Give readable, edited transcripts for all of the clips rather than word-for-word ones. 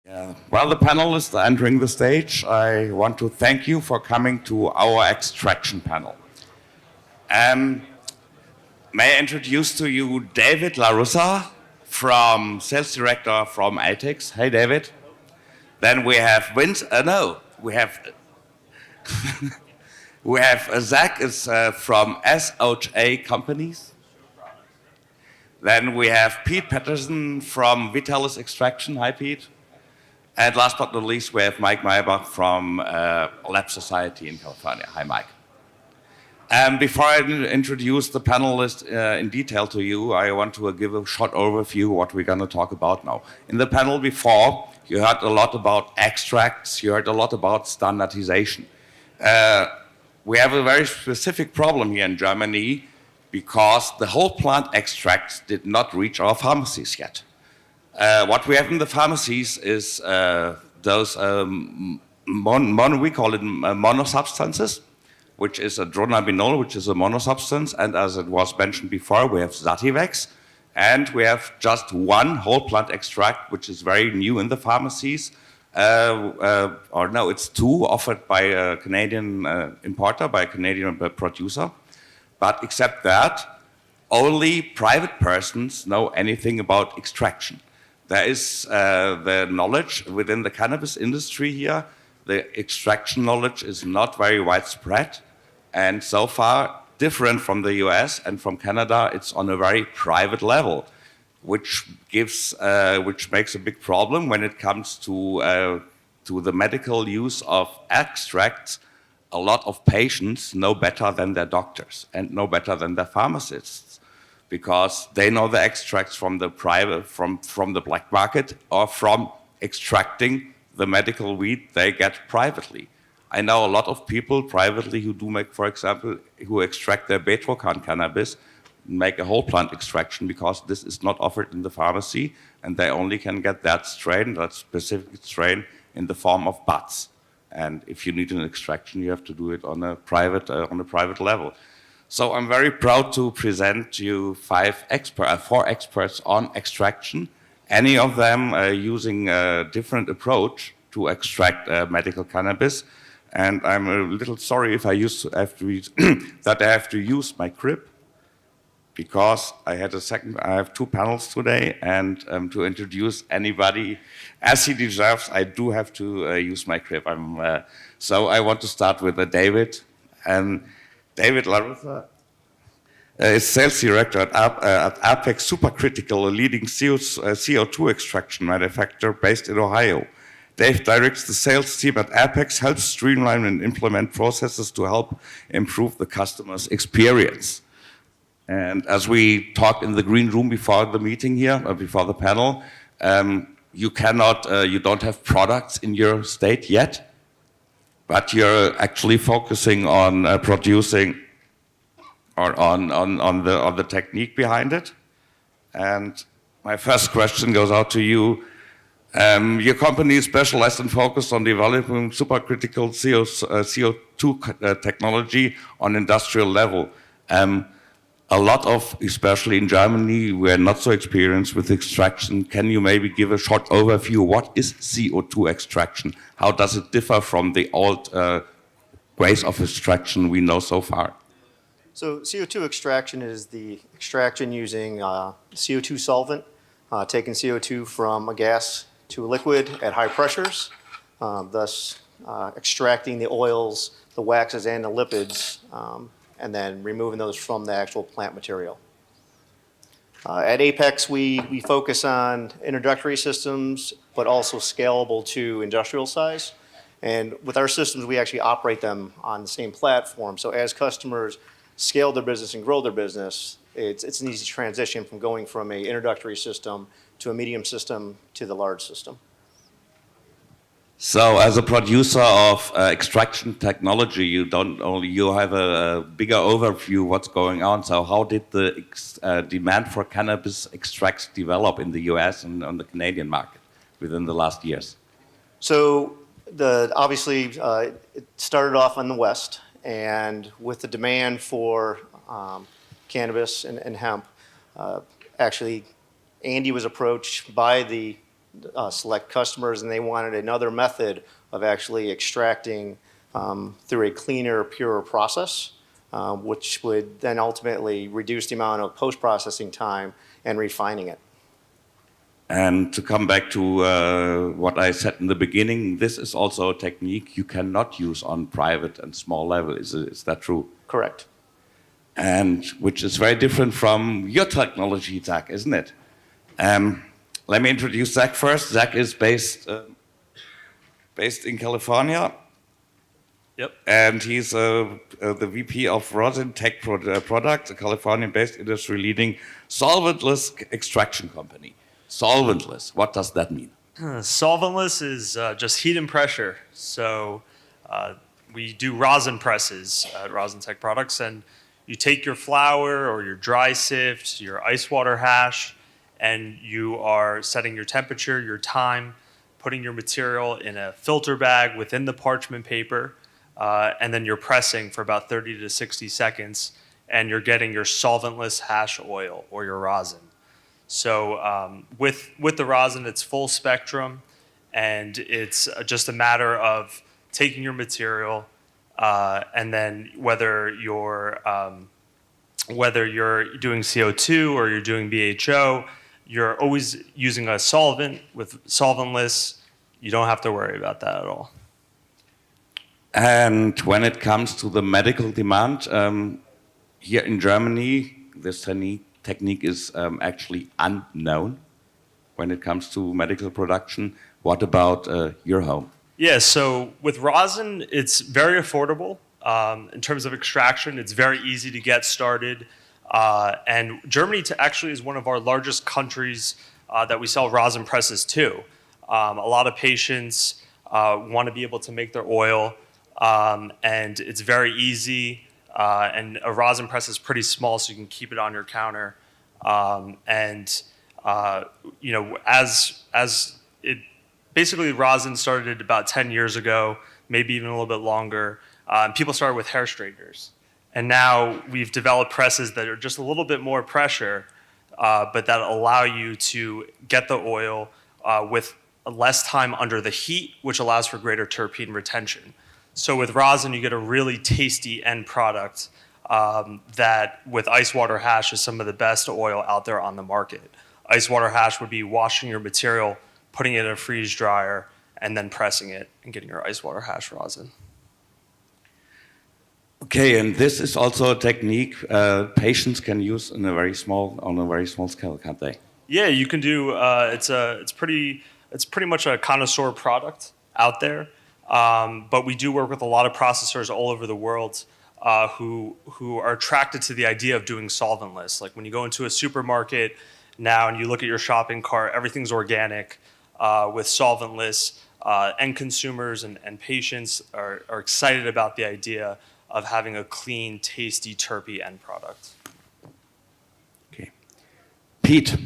Yeah. While the panelists are entering the stage, I want to thank you for coming to our extraction panel. Um, may I introduce to you David LaRussa, sales director from Apeks. Hey, David. Then we have we have Zach is from SOHA Companies. Then we have Pete Patterson from Vitalis Extraction. Hi, Pete. And last but not least, we have Mike Meyerbach from Lab Society in California. Hi, Mike. Before I introduce the panelists in detail to you, I want to give a short overview of what we're going to talk about now. In the panel before, you heard a lot about extracts, you heard a lot about standardization. We have a very specific problem here in Germany because the whole plant extracts did not reach our pharmacies yet. What we have in the pharmacies is those we call it monosubstances, which is a dronabinol, which is a monosubstance, and as it was mentioned before, we have Sativex, and we have just one whole plant extract, which is very new in the pharmacies, or no, it's two offered by a Canadian importer, by a Canadian producer, but except that, only private persons know anything about extraction. There is the knowledge within the cannabis industry here. The extraction knowledge is not very widespread, and so far, different from the US and from Canada, it's on a very private level, which makes a big problem when it comes to the medical use of extracts. A lot of patients know better than their doctors and know better than their pharmacists, because they know the extracts from the black market or from extracting the medical weed they get privately. I know a lot of people privately who do make, for example, who extract their Betrocan cannabis, make a whole plant extraction because this is not offered in the pharmacy, and they only can get that strain, that specific strain, in the form of buds. And if you need an extraction, you have to do it on a private level. So I'm very proud to present you four experts on extraction, any of them using a different approach to extract medical cannabis. And I'm a little sorry if I have to use my crib, because I have two panels today, and to introduce anybody as he deserves, I do have to use my crib. So I want to start with David. David LaRussa is sales director at Apeks Supercritical, a leading CO2 extraction manufacturer based in Ohio. Dave directs the sales team at Apeks, helps streamline and implement processes to help improve the customer's experience. And as we talked in the green room before the meeting here, or before the panel, you don't have products in your state yet, but you're actually focusing on producing or on the technique behind it. And my first question goes out to you. Your company is specialized and focused on developing supercritical CO2 technology on industrial level. A lot of, especially in Germany, we're not so experienced with extraction. Can you maybe give a short overview? What is CO2 extraction? How does it differ from the old ways of extraction we know so far? So CO2 extraction is the extraction using CO2 solvent, taking CO2 from a gas to a liquid at high pressures, thus extracting the oils, the waxes, and the lipids, and then removing those from the actual plant material. At Apeks, we focus on introductory systems, but also scalable to industrial size. And with our systems, we actually operate them on the same platform. So as customers scale their business and grow their business, it's an easy transition from going from an introductory system to a medium system to the large system. So as a producer of extraction technology, you have a bigger overview of what's going on. So how did the demand for cannabis extracts develop in the US and on the Canadian market within the last years? So obviously it started off in the West, and with the demand for cannabis and hemp, actually Andy was approached by the select customers, and they wanted another method of actually extracting through a cleaner, purer process, which would then ultimately reduce the amount of post-processing time and refining it. And to come back to what I said in the beginning, this is also a technique you cannot use on private and small level. Is that true? Correct. And which is very different from your technology, Zach, isn't it? Let me introduce Zach first. Zach is based in California. Yep. And he's the VP of Rosin Tech Products, a Californian-based industry-leading solventless extraction company. Solventless, what does that mean? Solventless is just heat and pressure. So we do rosin presses at Rosin Tech Products, and you take your flour or your dry sift, your ice water hash, and you are setting your temperature, your time, putting your material in a filter bag within the parchment paper, and then you're pressing for about 30 to 60 seconds, and you're getting your solventless hash oil or your rosin. So with the rosin, it's full spectrum, and it's just a matter of taking your material, and then whether you're doing CO2 or you're doing BHO, you're always using a solvent. With solventless, you don't have to worry about that at all. And when it comes to the medical demand, here in Germany, this technique is actually unknown when it comes to medical production. What about your home? Yeah, so with rosin, it's very affordable. In terms of extraction, it's very easy to get started. And Germany actually is one of our largest countries that we sell rosin presses to. A lot of patients want to be able to make their oil, and it's very easy. And a rosin press is pretty small, so you can keep it on your counter. Basically rosin started about 10 years ago, maybe even a little bit longer. People started with hair straighteners. And now we've developed presses that are just a little bit more pressure, but that allow you to get the oil with less time under the heat, which allows for greater terpene retention. So with rosin, you get a really tasty end product that with ice water hash is some of the best oil out there on the market. Ice water hash would be washing your material, putting it in a freeze dryer, and then pressing it and getting your ice water hash rosin. Okay, and this is also a technique patients can use on a very small scale, can't they? Yeah, you can do. It's pretty much a connoisseur product out there. But we do work with a lot of processors all over the world who are attracted to the idea of doing solventless. Like when you go into a supermarket now and you look at your shopping cart, everything's organic with solventless. End consumers and patients are excited about the idea of having a clean, tasty, terpy end product. Okay. Pete,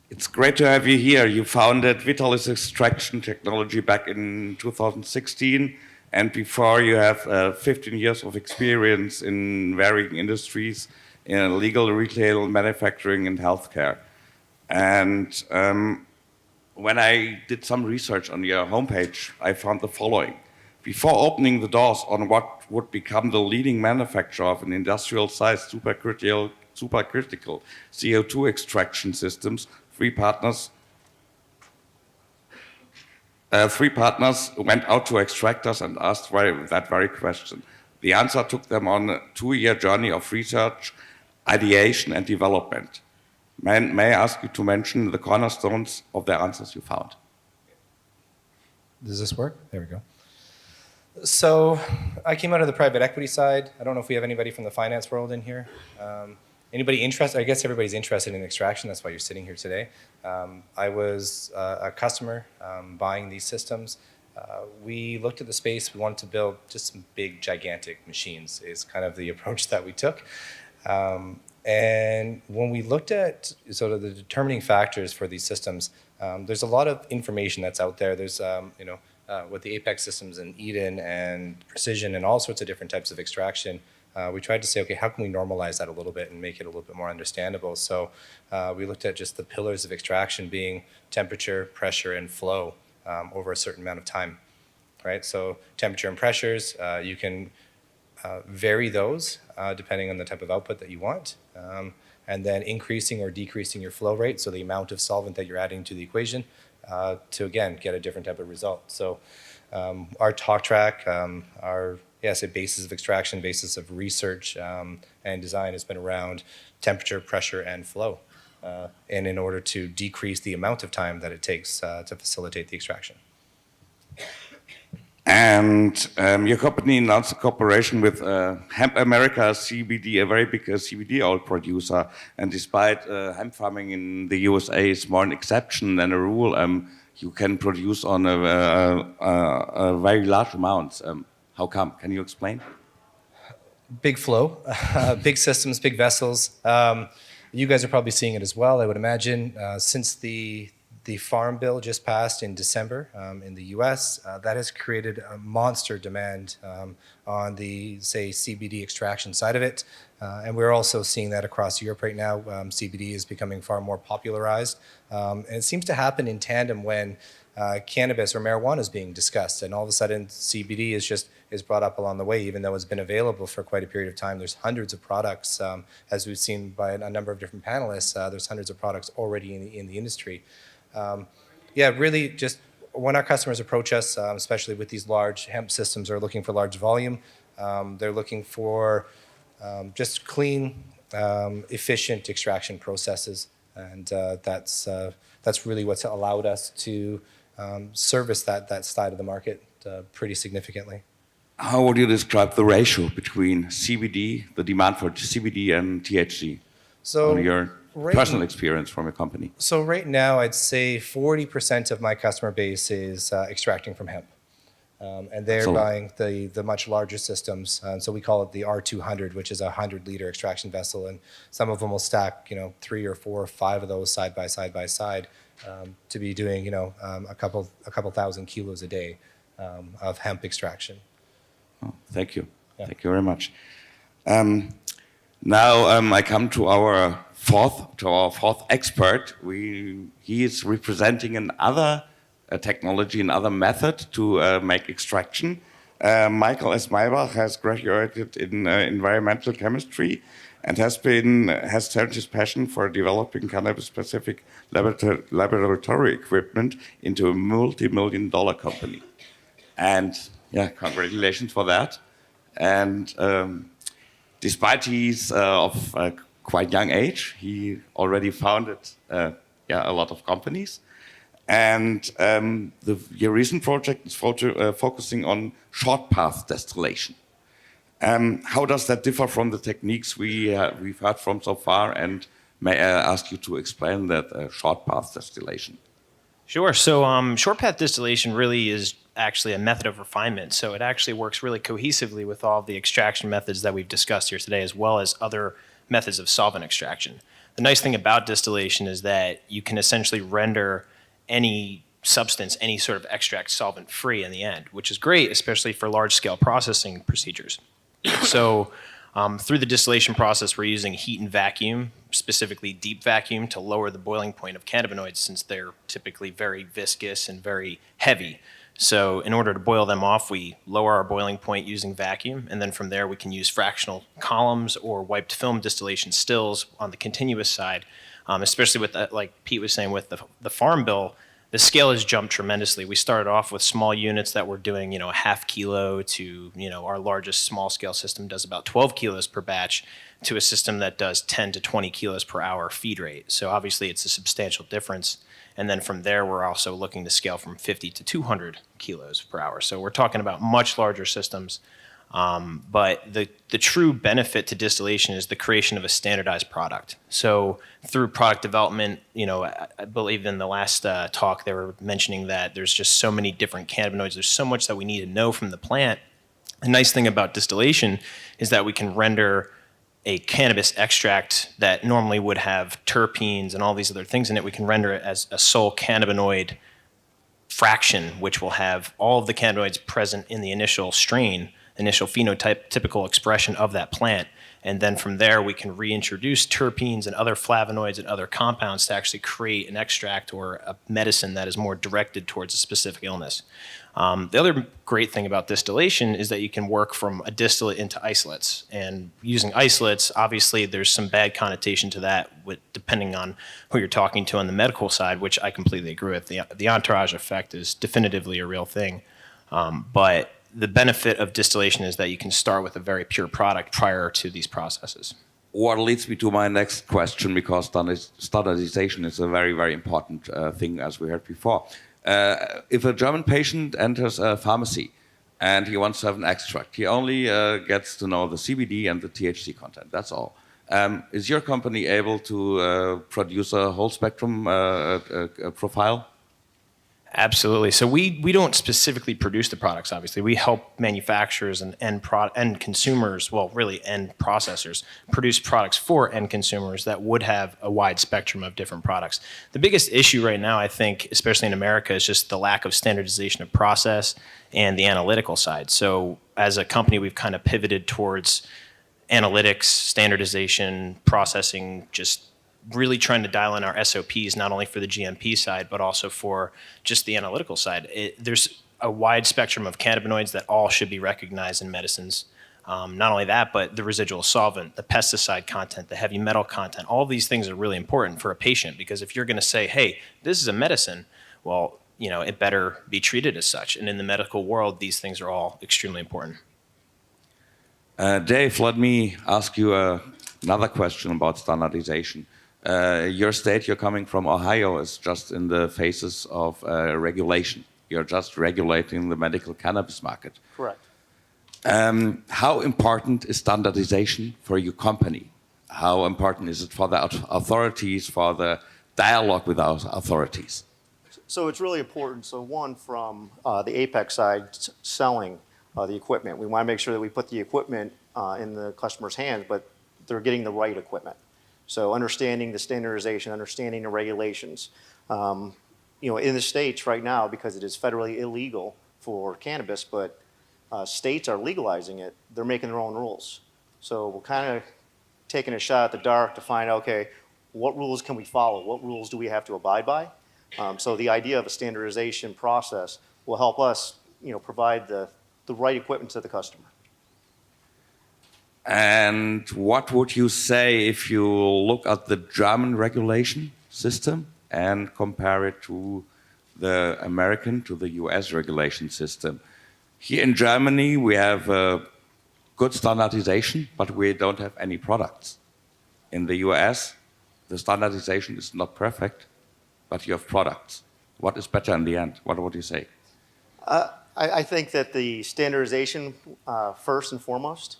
it's great to have you here. You founded Vitalis Extraction Technology back in 2016, and before you have 15 years of experience in varying industries, in legal, retail, manufacturing, and healthcare. And when I did some research on your homepage, I found the following. Before opening the doors on what would become the leading manufacturer of an industrial-sized supercritical CO2 extraction systems, three partners went out to extractors and asked that very question. The answer took them on a 2-year journey of research, ideation, and development. May I ask you to mention the cornerstones of the answers you found? Does this work? There we go. So I came out of the private equity side. I don't know if we have anybody from the finance world in here. Anybody interested? I guess everybody's interested in extraction. That's why you're sitting here today. I was a customer buying these systems. We looked at the space. We wanted to build just some big, gigantic machines is kind of the approach that we took. And when we looked at sort of the determining factors for these systems, there's a lot of information that's out there. There's, with the Apeks systems and Eden and Precision and all sorts of different types of extraction, we tried to say, okay, how can we normalize that a little bit and make it a little bit more understandable? So we looked at just the pillars of extraction being temperature, pressure, and flow over a certain amount of time, right? So temperature and pressures, you can vary those depending on the type of output that you want, and then increasing or decreasing your flow rate, so the amount of solvent that you're adding to the equation, to again get a different type of result. So our talk track, our basis of extraction, basis of research and design has been around temperature, pressure, and flow, and in order to decrease the amount of time that it takes to facilitate the extraction. And your company announced a cooperation with Hemp America CBD, a very big CBD oil producer. And despite hemp farming in the USA is more an exception than a rule, you can produce on a very large amounts. How come? Can you explain? Big flow, big systems, big vessels. You guys are probably seeing it as well, I would imagine. Since the Farm Bill just passed in December in the US, that has created a monster demand on the, say, CBD extraction side of it. And we're also seeing that across Europe right now. CBD is becoming far more popularized. And it seems to happen in tandem when cannabis or marijuana is being discussed. And all of a sudden, CBD is brought up along the way, even though it's been available for quite a period of time. There's hundreds of products, as we've seen by a number of different panelists, there's hundreds of products already in the industry. Really just when our customers approach us, especially with these large hemp systems, are looking for large volume. They're looking for just clean, efficient extraction processes. And that's really what's allowed us to service that side of the market pretty significantly. How would you describe the ratio between CBD, the demand for CBD and THC? So on your personal experience from your company. So right now, I'd say 40% of my customer base is extracting from hemp. And they're buying the much larger systems. So we call it the R200, which is a 100-liter extraction vessel. And some of them will stack, 3 or 4 or 5 of those side by side to be doing, a couple thousand kilos a day of hemp extraction. Oh, thank you. Yeah. Thank you very much. Now I come to our fourth expert. He is representing another technology, another method to make extraction. Michael S. Maybach has graduated in environmental chemistry and has turned his passion for developing cannabis-specific laboratory equipment into a multi-million-dollar company. And yeah, congratulations for that. And despite he's of a quite young age, he already founded a lot of companies. And your recent project is focusing on short path distillation. How does that differ from the techniques we've heard from so far? And may I ask you to explain that short path distillation? Sure. So short path distillation really is actually a method of refinement. So it actually works really cohesively with all of the extraction methods that we've discussed here today, as well as other methods of solvent extraction. The nice thing about distillation is that you can essentially render any substance, any sort of extract solvent free in the end, which is great, especially for large scale processing procedures. So through the distillation process, we're using heat and vacuum, specifically deep vacuum, to lower the boiling point of cannabinoids since they're typically very viscous and very heavy. So in order to boil them off, we lower our boiling point using vacuum, and then from there we can use fractional columns or wiped film distillation stills on the continuous side, especially with, like Pete was saying, with the Farm Bill. The scale has jumped tremendously. We started off with small units that were doing, a half kilo to, our largest small scale system does about 12 kilos per batch, to a system that does 10 to 20 kilos per hour feed rate. So obviously it's a substantial difference. And then from there, we're also looking to scale from 50 to 200 kilos per hour. So we're talking about much larger systems. But the true benefit to distillation is the creation of a standardized product. So through product development, I believe in the last talk they were mentioning that there's just so many different cannabinoids. There's so much that we need to know from the plant. The nice thing about distillation is that we can render a cannabis extract that normally would have terpenes and all these other things in it. We can render it as a sole cannabinoid fraction, which will have all of the cannabinoids present in the initial strain, initial phenotype, typical expression of that plant. And then from there, we can reintroduce terpenes and other flavonoids and other compounds to actually create an extract or a medicine that is more directed towards a specific illness. The other great thing about distillation is that you can work from a distillate into isolates. And using isolates, obviously, there's some bad connotation to that, depending on who you're talking to on the medical side, which I completely agree with. The entourage effect is definitively a real thing. But the benefit of distillation is that you can start with a very pure product prior to these processes. What leads me to my next question, because standardization is a very, very important thing, as we heard before. If a German patient enters a pharmacy and he wants to have an extract, he only gets to know the CBD and the THC content, that's all. Is your company able to produce a whole spectrum profile? Absolutely. So we don't specifically produce the products, obviously. We help manufacturers and end consumers, well, really end processors, produce products for end consumers that would have a wide spectrum of different products. The biggest issue right now, I think, especially in America, is just the lack of standardization of process and the analytical side. So as a company, we've kind of pivoted towards analytics, standardization, processing, just really trying to dial in our SOPs, not only for the GMP side, but also for just the analytical side. There's a wide spectrum of cannabinoids that all should be recognized in medicines. Not only that, but the residual solvent, the pesticide content, the heavy metal content, all of these things are really important for a patient, because if you're going to say, hey, this is a medicine, well, it better be treated as such. And in the medical world, these things are all extremely important. Dave, let me ask you another question about standardization. Your state, you're coming from Ohio, is just in the phases of regulation. You're just regulating the medical cannabis market. Correct. How important is standardization for your company? How important is it for the authorities, for the dialogue with our authorities? So it's really important. So one, from the Apeks side, selling the equipment. We want to make sure that we put the equipment in the customer's hands, but they're getting the right equipment. So understanding the standardization, understanding the regulations. In the States right now, because it is federally illegal for cannabis, but states are legalizing it, they're making their own rules. So we're kind of taking a shot at the dark to find out, okay, what rules can we follow? What rules do we have to abide by? So the idea of a standardization process will help us, provide the right equipment to the customer. And what would you say if you look at the German regulation system and compare it to the American, to the US regulation system? Here in Germany, we have good standardization, but we don't have any products. In the US, the standardization is not perfect, but you have products. What is better in the end? What would you say? I think that the standardization, first and foremost,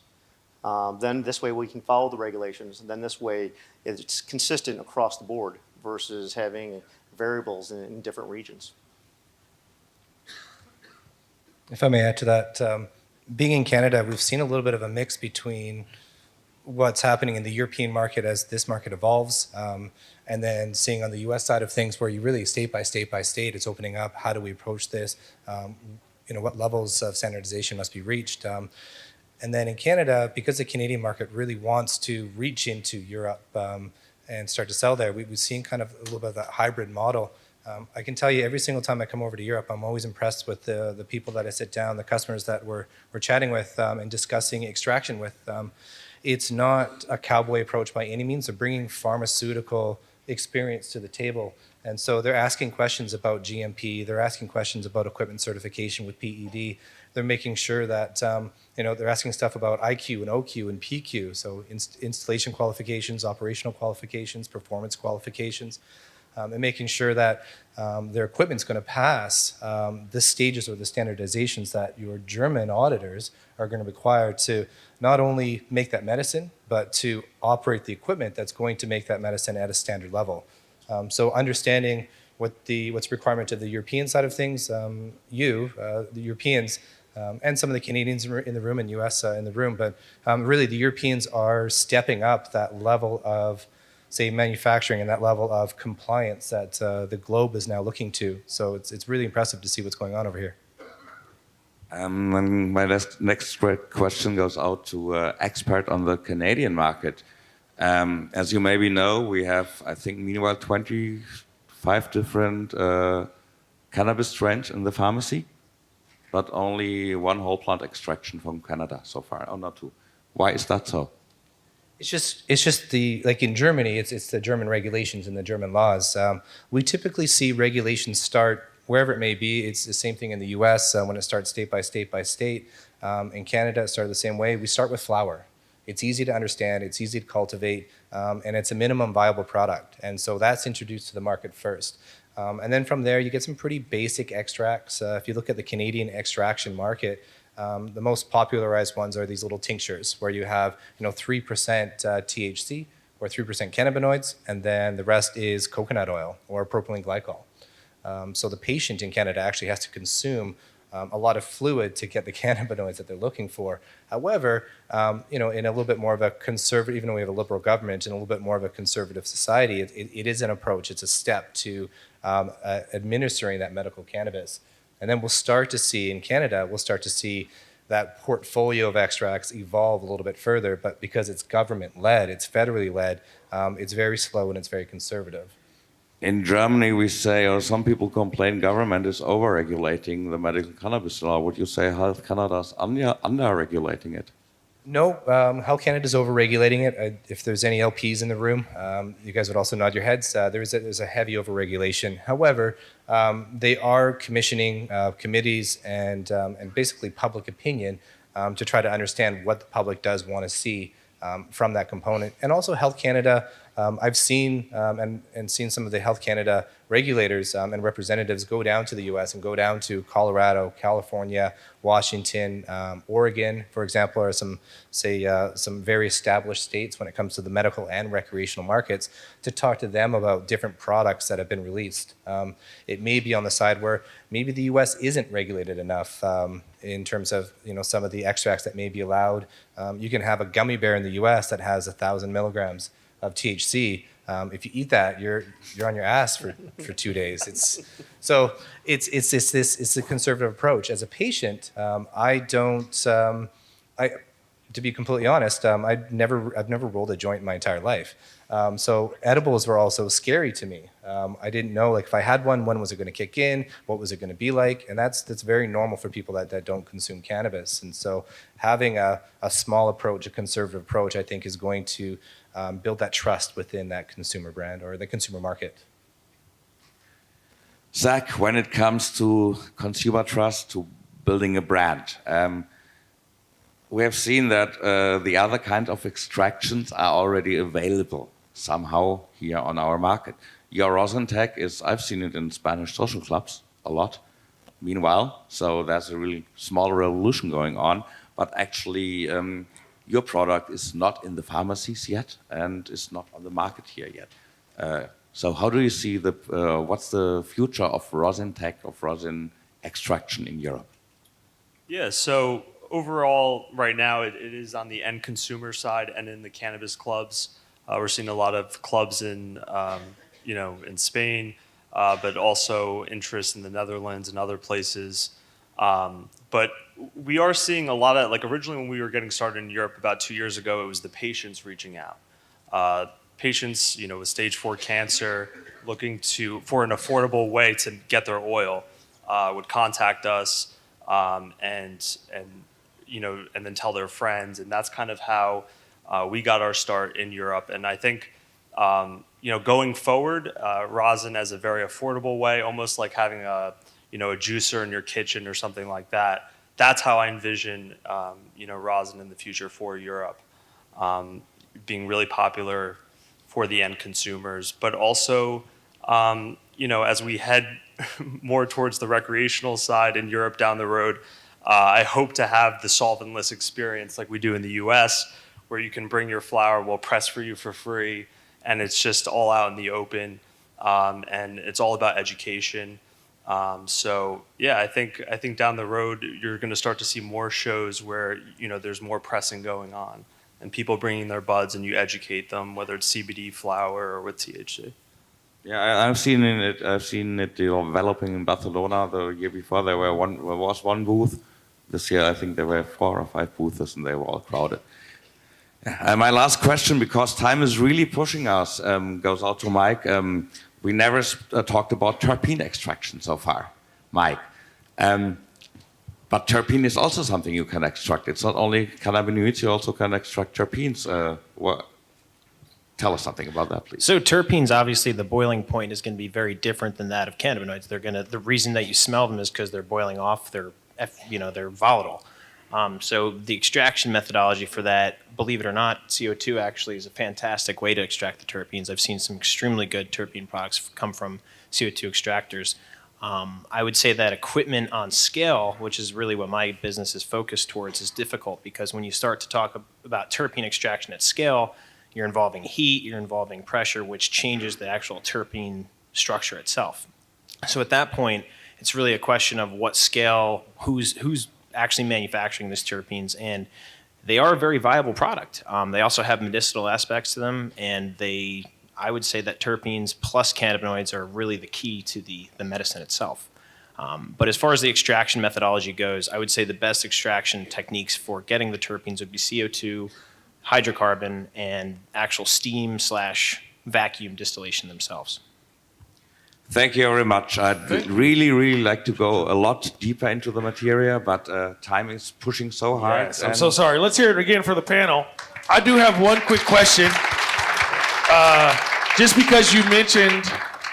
then this way we can follow the regulations, and then this way it's consistent across the board versus having variables in different regions. If I may add to that, being in Canada, we've seen a little bit of a mix between what's happening in the European market as this market evolves, and then seeing on the US side of things where you really state by state, it's opening up. How do we approach this? What levels of standardization must be reached? And then in Canada, because the Canadian market really wants to reach into Europe and start to sell there, we've seen kind of a little bit of that hybrid model. I can tell you every single time I come over to Europe, I'm always impressed with the people that I sit down, the customers that we're chatting with and discussing extraction with. It's not a cowboy approach by any means. They're bringing pharmaceutical experience to the table. And so they're asking questions about GMP. They're asking questions about equipment certification with PED. They're making sure that, they're asking stuff about IQ and OQ and PQ, so installation qualifications, operational qualifications, performance qualifications, and making sure that their equipment's going to pass the stages or the standardizations that your German auditors are going to require to not only make that medicine, but to operate the equipment that's going to make that medicine at a standard level. So understanding what's requirement of the European side of things, the Europeans, and some of the Canadians in the room and US in the room, but really the Europeans are stepping up that level of, say, manufacturing and that level of compliance that the globe is now looking to. So it's really impressive to see what's going on over here. And my next question goes out to expert on the Canadian market. As you maybe know, we have, I think, meanwhile, 25 different cannabis strains in the pharmacy, but only one whole plant extraction from Canada so far, or not two. Why is that so? It's just the, like in Germany, it's the German regulations and the German laws. We typically see regulations start wherever it may be. It's the same thing in the US when it starts state by state by state. In Canada, it started the same way. We start with flower. It's easy to understand, it's easy to cultivate, and it's a minimum viable product. And so that's introduced to the market first. And then from there, you get some pretty basic extracts. If you look at the Canadian extraction market, the most popularized ones are these little tinctures where you have 3% THC or 3% cannabinoids, and then the rest is coconut oil or propylene glycol. So the patient in Canada actually has to consume a lot of fluid to get the cannabinoids that they're looking for. However, in a little bit more of a conservative, even though we have a liberal government and a little bit more of a conservative society, it is an approach, it's a step to administering that medical cannabis. And then we'll start to see, in Canada, that portfolio of extracts evolve a little bit further, but because it's government-led, it's federally led, it's very slow and it's very conservative. In Germany, we say, or some people complain, government is over-regulating the medical cannabis law. Would you say Health Canada is under-regulating it? No, Health Canada is over-regulating it. If there's any LPs in the room, you guys would also nod your heads. There's a heavy over-regulation. However, they are commissioning committees and basically public opinion to try to understand what the public does want to see from that component. And also Health Canada, I've seen and seen some of the Health Canada regulators and representatives go down to the US and go down to Colorado, California, Washington, Oregon, for example, are some very established states when it comes to the medical and recreational markets to talk to them about different products that have been released. It may be on the side where maybe the US isn't regulated enough in terms of some of the extracts that may be allowed. You can have a gummy bear in the US that has 1,000 milligrams of THC. If you eat that, you're on your ass for 2 days. It's a conservative approach. As a patient, to be completely honest, I've never rolled a joint in my entire life. So edibles were also scary to me. I didn't know, like, if I had one, when was it going to kick in? What was it going to be like? And that's very normal for people that don't consume cannabis. And so having a small approach, a conservative approach, I think is going to build that trust within that consumer brand or the consumer market. Zach, when it comes to consumer trust, to building a brand, we have seen that the other kind of extractions are already available somehow here on our market. Your rosin tech is, I've seen it in Spanish social clubs a lot, meanwhile, so there's a really small revolution going on, but actually your product is not in the pharmacies yet and is not on the market here yet. So how do you see what's the future of rosin tech, of rosin extraction in Europe? Yeah, so overall, right now, it is on the end consumer side and in the cannabis clubs. We're seeing a lot of clubs in Spain, but also interest in the Netherlands and other places. But we are seeing a lot of, like, originally when we were getting started in Europe about 2 years ago, it was the patients reaching out. Patients, with stage 4 cancer, looking for an affordable way to get their oil, would contact us and then tell their friends, and that's kind of how we got our start in Europe. And I think, going forward, rosin as a very affordable way, almost like having a juicer in your kitchen or something like that. That's how I envision, rosin in the future for Europe, being really popular for the end consumers, but also, as we head more towards the recreational side in Europe down the road, I hope to have the solventless experience like we do in the US, where you can bring your flower, we'll press for you for free, and it's just all out in the open, and it's all about education. So yeah, I think down the road you're going to start to see more shows where there's more pressing going on, and people bringing their buds and you educate them, whether it's CBD flower or with THC. Yeah, I've seen it developing in Barcelona the year before. There was one booth This year, I think there were 4 or 5 booths, and they were all crowded. My last question, because time is really pushing us, goes out to Mike. We never talked about terpene extraction so far, Mike. But terpene is also something you can extract. It's not only cannabinoids, you also can extract terpenes. Tell us something about that, please. So terpenes, obviously, the boiling point is going to be very different than that of cannabinoids. The reason that you smell them is because they're boiling off. They're volatile. So the extraction methodology for that, believe it or not, CO2 actually is a fantastic way to extract the terpenes. I've seen some extremely good terpene products come from CO2 extractors. I would say that equipment on scale, which is really what my business is focused towards, is difficult because when you start to talk about terpene extraction at scale, you're involving heat, you're involving pressure, which changes the actual terpene structure itself. So at that point, it's really a question of what scale, who's actually manufacturing these terpenes, and they are a very viable product. They also have medicinal aspects to them, and I would say that terpenes plus cannabinoids are really the key to the medicine itself. But as far as the extraction methodology goes, I would say the best extraction techniques for getting the terpenes would be CO2, hydrocarbon, and actual steam/vacuum distillation themselves. Thank you very much. I'd really, really like to go a lot deeper into the materia, but time is pushing so hard. Yes, I'm so sorry. Let's hear it again for the panel. I do have one quick question. Just because you mentioned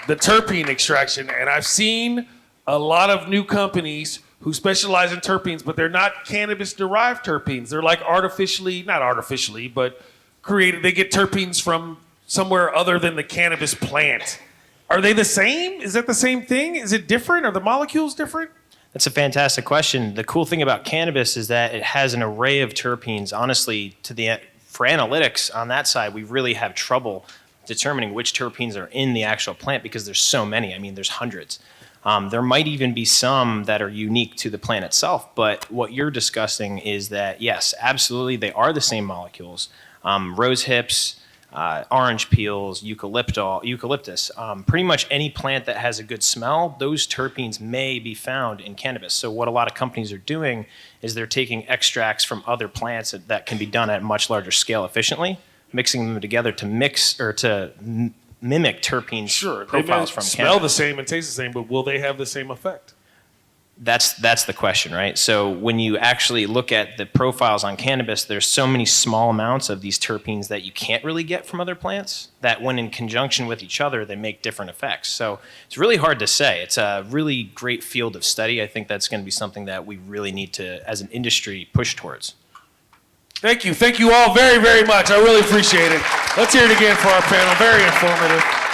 the terpene extraction, and I've seen a lot of new companies who specialize in terpenes, but they're not cannabis-derived terpenes. They're like not artificially, but created. They get terpenes from somewhere other than the cannabis plant. Are they the same? Is that the same thing? Is it different? Are the molecules different? That's a fantastic question. The cool thing about cannabis is that it has an array of terpenes. Honestly, for analytics on that side, we really have trouble determining which terpenes are in the actual plant because there's so many. I mean, there's hundreds. There might even be some that are unique to the plant itself, but what you're discussing is that, yes, absolutely, they are the same molecules. Rose hips, orange peels, eucalyptus, pretty much any plant that has a good smell, those terpenes may be found in cannabis. So what a lot of companies are doing is they're taking extracts from other plants that can be done at a much larger scale efficiently, mixing them together to mimic terpene profiles from smell cannabis. the same and taste the same, but will they have the same effect? That's the question, right? So when you actually look at the profiles on cannabis, there's so many small amounts of these terpenes that you can't really get from other plants that when in conjunction with each other, they make different effects. So it's really hard to say. It's a really great field of study. I think that's going to be something that we really need to, as an industry, push towards. Thank you. Thank you all very, very much. I really appreciate it. Let's hear it again for our panel. Very informative.